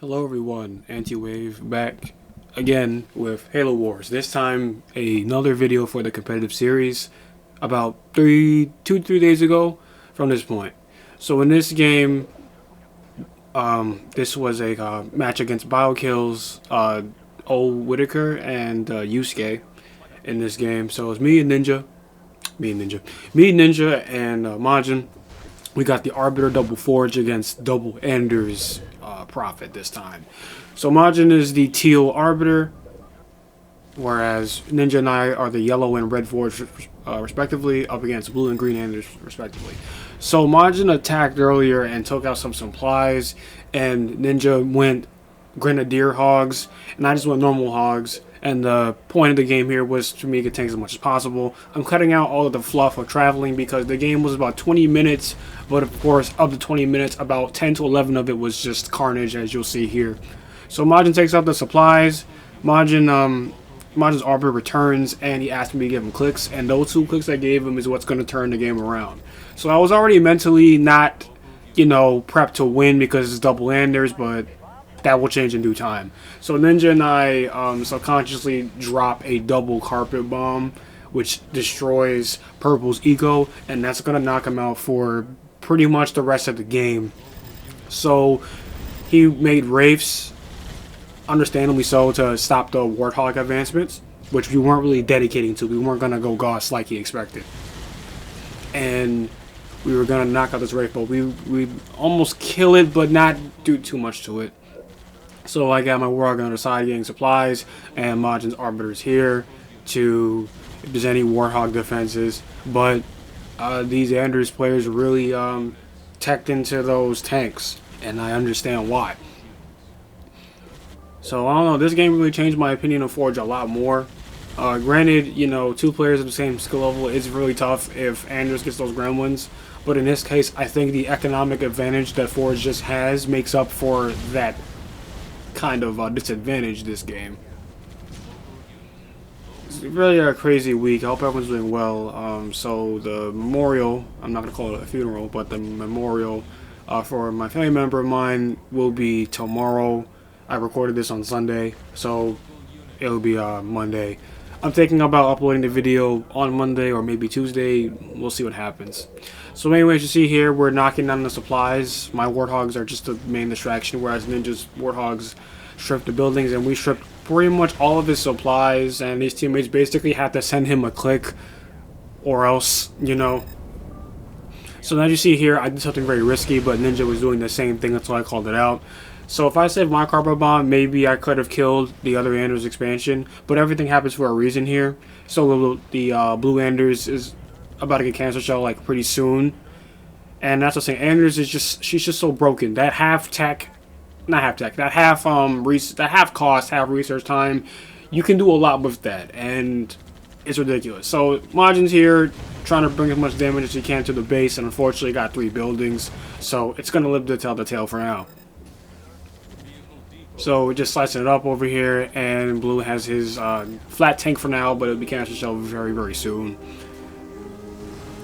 Hello everyone, Anti-Wave back again with Halo Wars. This time another video for the competitive series about 3 days ago from this point. So in this game, this was a match against BioKills, Old Whitaker and Yusuke in this game. So it was me and Ninja and Majin. We got the Arbiter Double Forge against Double Anders Prophet this time. So Majin is the teal Arbiter, whereas Ninja and I are the yellow and red Forge respectively, up against blue and green Anders respectively. So Majin attacked earlier and took out some supplies, and Ninja went Grenadier Hogs, and I just went normal Hogs. And the point of the game here was for me to get tanks as much as possible. I'm cutting out all of the fluff of traveling because the game was about 20 minutes, but of course, of the 20 minutes, about 10 to 11 of it was just carnage, as you'll see here. So Majin takes out the supplies. Majin's Arbiter returns, and he asked me to give him clicks, and those 2 clicks I gave him is what's going to turn the game around. So I was already mentally not, prepped to win because it's double Anders, but that will change in due time. So Ninja and I subconsciously drop a double carpet bomb, which destroys Purple's eco, and that's going to knock him out for pretty much the rest of the game. So he made Wraiths, understandably so, to stop the Warthog advancements, which we weren't really dedicating to. We weren't going to go Gauss like he expected. And we were going to knock out this Wraith, but we almost kill it, but not do too much to it. So I got my Warthog on the side getting supplies, and Majin's Arbiter's here to, if there's any Warthog defenses. But these Anders players really teched into those tanks, and I understand why. So I don't know, this game really changed my opinion of Forge a lot more. Granted, 2 players of the same skill level is really tough if Anders gets those gremlins. But in this case, I think the economic advantage that Forge just has makes up for that kind of disadvantage this game. It's really a crazy week. I hope everyone's doing well. So the memorial, I'm not going to call it a funeral, but the memorial for my family member of mine will be tomorrow. I recorded this on Sunday, so it'll be Monday. I'm thinking about uploading the video on Monday or maybe Tuesday. We'll see what happens. So anyway, as you see here, we're knocking down the supplies. My Warthogs are just the main distraction, whereas Ninja's Warthogs strip the buildings, and we stripped pretty much all of his supplies, and his teammates basically had to send him a click or else, So as you see here, I did something very risky, but Ninja was doing the same thing until I called it out. So if I saved my carpet bomb, maybe I could have killed the other Anders expansion, but everything happens for a reason here. So the blue Anders is about to get cancer shell like pretty soon, and that's what I'm saying. Anders is she's just so broken. That half cost, half research time, you can do a lot with that, and it's ridiculous. So Majin's here trying to bring as much damage as he can to the base, and unfortunately got 3 buildings, so it's gonna live to tell the tale for now. So we're just slicing it up over here, and Blue has his flat tank for now, but it'll be cancer shell very, very soon.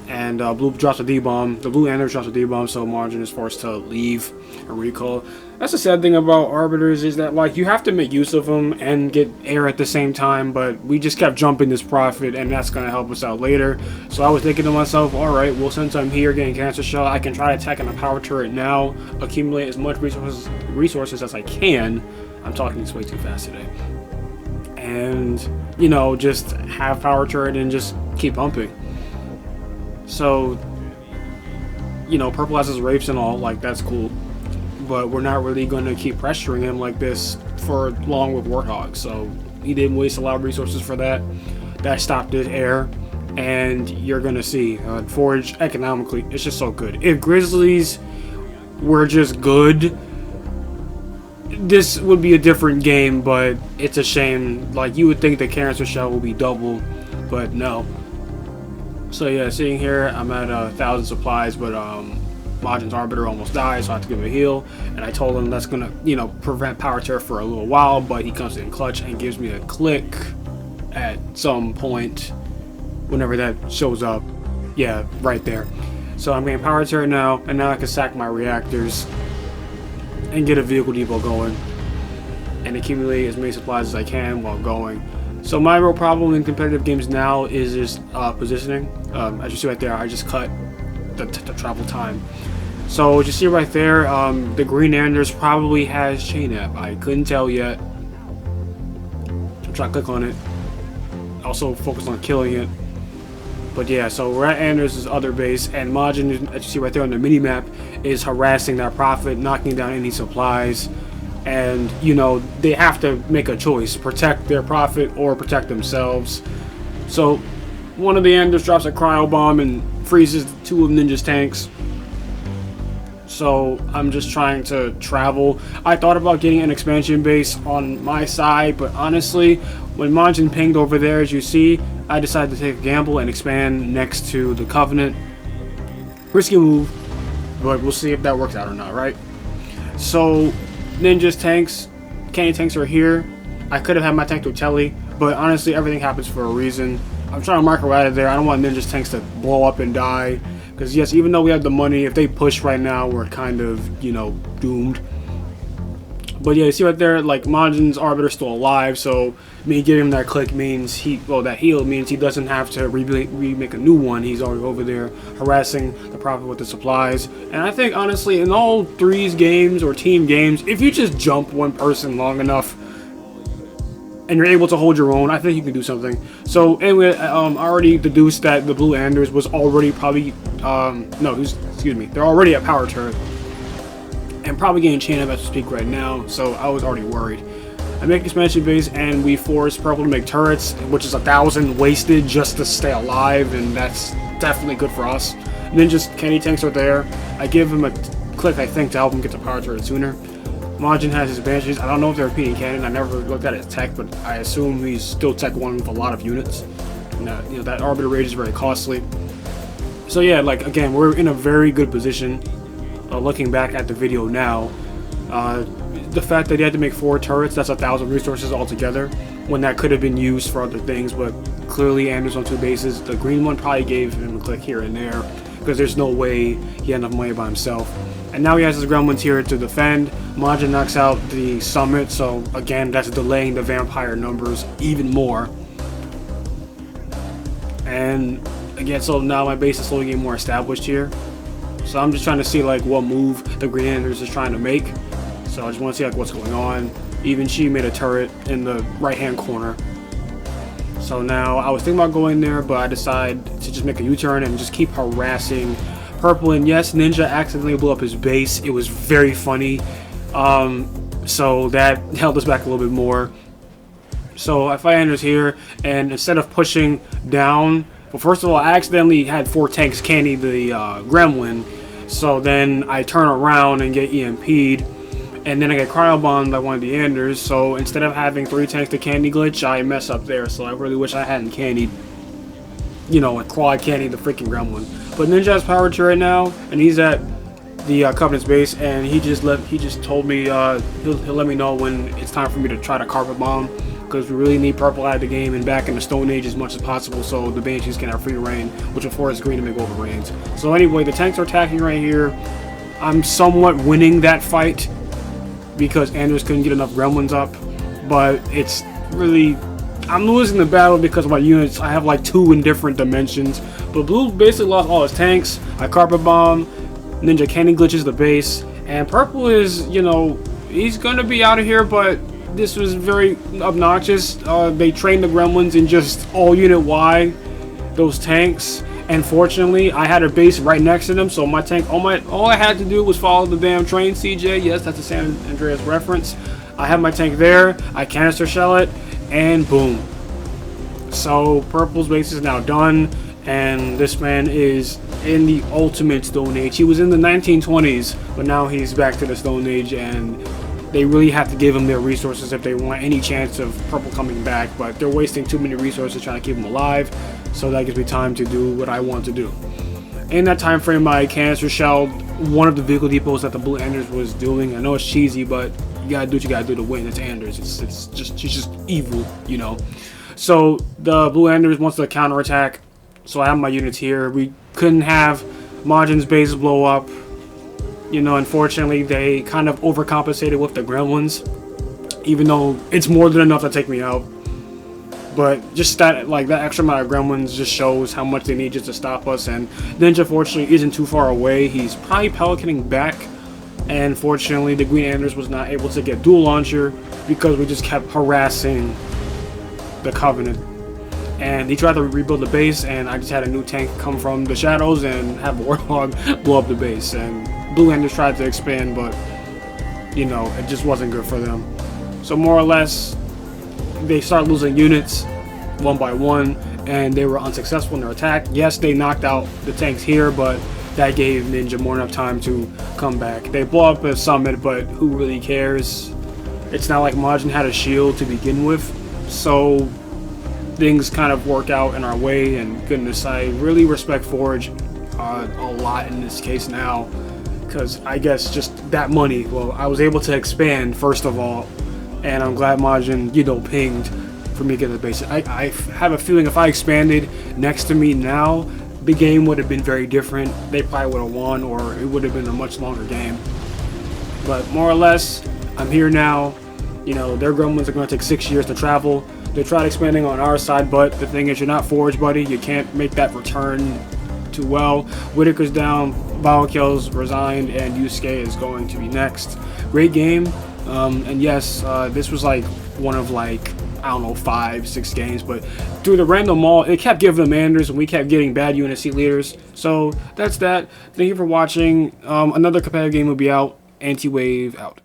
And Blue drops a D-bomb. The blue Anders drops a D-bomb, so Majin is forced to leave and recall. That's the sad thing about Arbiters, is that you have to make use of them and get air at the same time, but we just kept jumping this Prophet, and that's going to help us out later. So I was thinking to myself, alright, well, since I'm here getting cancer shell, I can try attacking a power turret now, accumulate as much resources as I can. I'm talking this way too fast today. And, just have power turret and just keep pumping. So, Purple has his Wraiths and all, that's cool. But we're not really going to keep pressuring him like this for long with Warthog. So he didn't waste a lot of resources for that. That stopped his air. And you're going to see Forge economically, it's just so good. If Grizzlies were just good, this would be a different game, but it's a shame. You would think the cancer shell will be double, but no. So yeah, seeing here, I'm at 1,000 supplies, but Majin's Arbiter almost died, so I have to give him a heal. And I told him that's gonna, prevent power tear for a little while, but he comes in clutch and gives me a click at some point, whenever that shows up. Yeah, right there. So I'm getting power tear now, and now I can sack my reactors. and get a vehicle depot going and accumulate as many supplies as I can while going. So my real problem in competitive games now is just positioning. As you see right there, I just cut the travel time. So as you see right there, the Green Anders probably has chain app. I couldn't tell yet. I'm trying to click on it. Also focus on killing it. But yeah, so we're at Anders' other base, and Majin, as you see right there on the mini map, is harassing that Prophet, knocking down any supplies. And, you know, they have to make a choice, protect their Prophet or protect themselves. So one of the Anders drops a cryo bomb and freezes two of Ninja's tanks. So I'm just trying to travel. I thought about getting an expansion base on my side, but honestly, when Majin pinged over there, as you see, I decided to take a gamble and expand next to the Covenant. Risky move, but we'll see if that works out or not, right? So Ninja's tanks, Kenny tanks are here. I could have had my tank to Telly, but honestly, everything happens for a reason. I'm trying to mark her out of there. I don't want Ninja's tanks to blow up and die. Because yes, even though we have the money, if they push right now, we're kind of, you know, doomed. But yeah, you see right there, like, Majin's Arbiter's still alive, so me giving him that click means that heal means he doesn't have to remake a new one. He's already over there harassing the Prophet with the supplies. And I think, honestly, in all threes games or team games, if you just jump one person long enough and you're able to hold your own, I think you can do something. So anyway, I already deduced that the Blue Anders was already probably, they're already at power turret. And probably getting chain up as we speak right now, so I was already worried. I make expansion base and we force Purple to make turrets, which is 1,000 wasted just to stay alive, and that's definitely good for us. Ninja's Kenny tanks are there. I give him a click, I think, to help him get to power turret sooner. Majin has his Banshees. I don't know if they're repeating cannon. I never looked at his tech, but I assume he's still tech 1 with a lot of units. And, you know, that Arbiter Rage is very costly. So yeah, like, again, we're in a very good position. Looking back at the video now, the fact that he had to make 4 turrets, that's 1,000 resources altogether, when that could have been used for other things, but clearly Anders on 2 bases. The green one probably gave him a click here and there, because there's no way he had enough money by himself. And now he has his gremlins here to defend. Majin knocks out the summit, so again, that's delaying the vampire numbers even more. And again, so now my base is slowly getting more established here. So I'm just trying to see like what move the Green Anders is trying to make. So I just want to see like what's going on. Even she made a turret in the right hand corner. So now I was thinking about going there, but I decided to just make a U-turn and just keep harassing Purple. And yes, Ninja accidentally blew up his base. It was very funny. So that held us back a little bit more. So I fight Anders here, and instead of pushing down, well, first of all, I accidentally had 4 tanks candy the Gremlin. So then I turn around and get EMP'd, and then I get cryo bombed by one of the Anders. So instead of having 3 tanks to candy glitch, I mess up there. So I really wish I hadn't candied, you know, like quad candy the freaking Gremlin. But Ninja has power turret now, and he's at the Covenant's base, and he just told me he'll let me know when it's time for me to try to carpet bomb, because we really need Purple out of the game and back in the Stone Age as much as possible, so the Banshees can have free reign, which will force Green to make overreigns. So anyway, the tanks are attacking right here. I'm somewhat winning that fight because Anders couldn't get enough Gremlins up, but it's really, I'm losing the battle because of my units. I have like 2 in different dimensions, but Blue basically lost all his tanks. I carpet bomb, Ninja candy glitches the base, and Purple is, you know, he's gonna be out of here, but this was very obnoxious. They trained the Gremlins in just all unit Y, those tanks. And fortunately, I had a base right next to them, so my tank, all I had to do was follow the damn train, CJ. Yes, that's a San Andreas reference. I have my tank there, I canister shell it, and boom. So Purple's base is now done, and this man is in the ultimate Stone Age. He was in the 1920s, but now he's back to the Stone Age, and they really have to give him their resources if they want any chance of Purple coming back, but they're wasting too many resources trying to keep him alive, so that gives me time to do what I want to do. In that time frame, I canister shelled one of the vehicle depots that the Blue Anders was doing. I know it's cheesy, but you gotta do what you gotta do to win. It's Anders. She's just evil, you know. So the Blue Anders wants to counterattack, so I have my units here. We couldn't have Majin's base blow up. You know, unfortunately, they kind of overcompensated with the Gremlins, even though it's more than enough to take me out. But just that, like, that extra amount of Gremlins just shows how much they need just to stop us. And Ninja, fortunately, isn't too far away. He's probably pelicaning back. And fortunately, the Green Anders was not able to get dual launcher because we just kept harassing the Covenant. And he tried to rebuild the base, and I just had a new tank come from the shadows and have a Warthog blow up the base. And Blue Anders tried to expand, but, you know, it just wasn't good for them. So more or less, they started losing units one by one, and they were unsuccessful in their attack. Yes, they knocked out the tanks here, but that gave Ninja more enough time to come back. They blow up a summit, but who really cares? It's not like Majin had a shield to begin with, so things kind of work out in our way. And goodness, I really respect Forge a lot in this case now, because I guess just that money. Well, I was able to expand first of all, and I'm glad Majin, you know, pinged for me to get the base. I have a feeling if I expanded next to me now, the game would have been very different. They probably would have won, or it would have been a much longer game. But more or less, I'm here now. You know, their Gremlins are going to take 6 years to travel. They tried expanding on our side, but the thing is, you're not Forge, buddy. You can't make that return too well. Whitaker's down, Baokyou's resigned, and Yusuke is going to be next. Great game. And yes, this was like one of like, I don't know, 5-6 games, but through the random mall, it kept giving them Anders, and we kept getting bad UNSC leaders. So that's that. Thank you for watching. Another competitive game will be out. Anti-Wave out.